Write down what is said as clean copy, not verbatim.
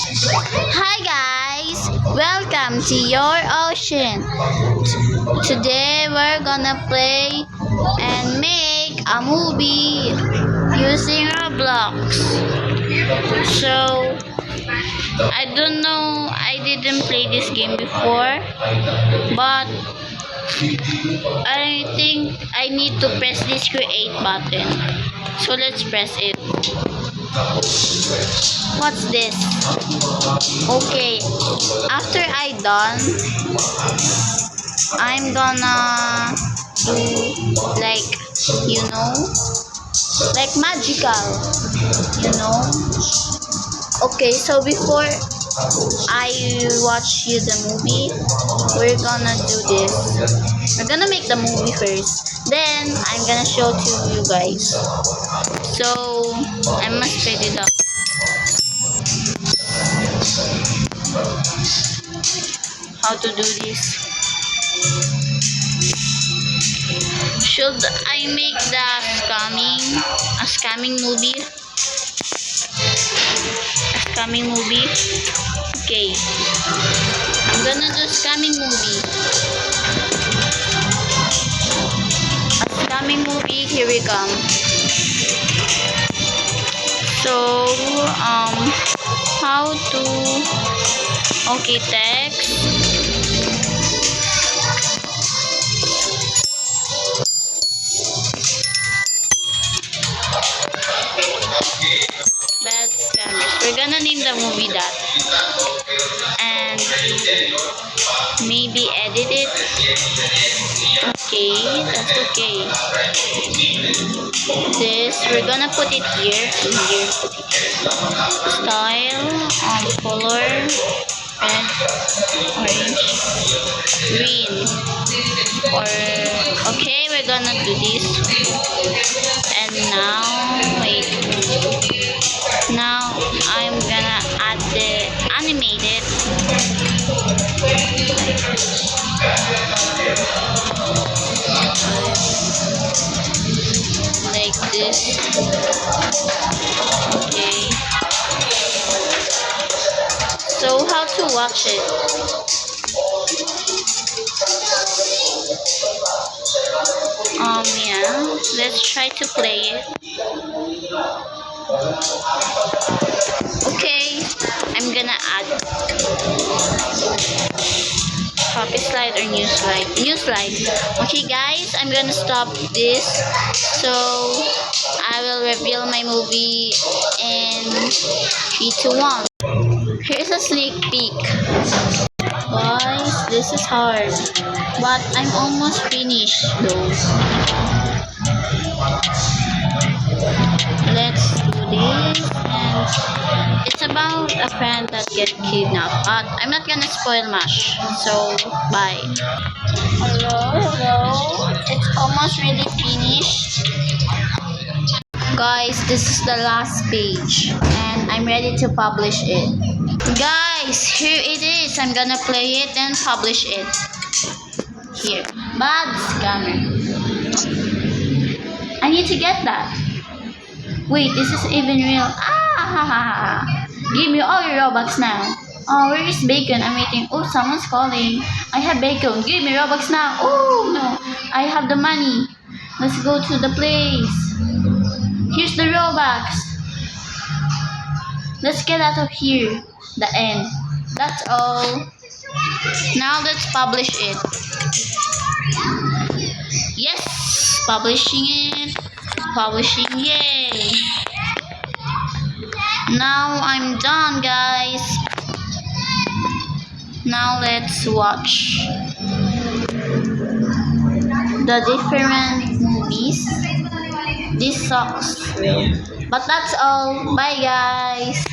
Hi guys, welcome to your ocean. Today we're gonna play and make a movie using Roblox. So I don't know, I didn't play this game before, but I think I need to press this create button. So let's press it. What's this? Okay, after I done, I'm gonna do like, you know, like magical, you know. Okay, so before I watch you the movie, we're gonna do this. We're gonna make the movie first, then I'm gonna show to you guys. So I must speed it up. How to do this? Should I make the scamming movie? A scamming movie? Okay. I'm gonna do scamming movie. A scamming movie, here we come. So, how to, okay, text. Bad scammers. We're gonna name the movie that. And maybe edit it. Okay, that's okay. This, we're gonna put it here and here. Style, color, red, orange, green. Or, okay, we're gonna do this. And now, wait. Now, I'm gonna add the animated. Like this. Okay. So how to watch it? Yeah. Let's try to play it. Okay. I'm gonna add copy slide or new slide. New slide. Okay guys, I'm gonna stop this. So I will reveal my movie in 3, 2, 1. Here's a sneak peek. Guys, this is hard. But I'm almost finished though. Let's do this. And it's about a friend that gets kidnapped. But I'm not gonna spoil much. So, bye. Hello. It's almost really finished. Guys, this is the last page. And I'm ready to publish it. Guys, here it is. I'm gonna play it and publish it. Here. Bad scammer. I need to get that. Wait, this is even real. Ah! Give me all your Robux now. Oh, where is bacon? I'm waiting. Oh, someone's calling. I have bacon. Give me Robux now. Oh, no. I have the money. Let's go to the place. Here's the Robux. Let's get out of here. The end. That's all. Now let's publish it. Yes! Publishing it. Publishing. Yay! Now I'm done, guys. Now let's watch the different movies. This sucks. But that's all. Bye, guys.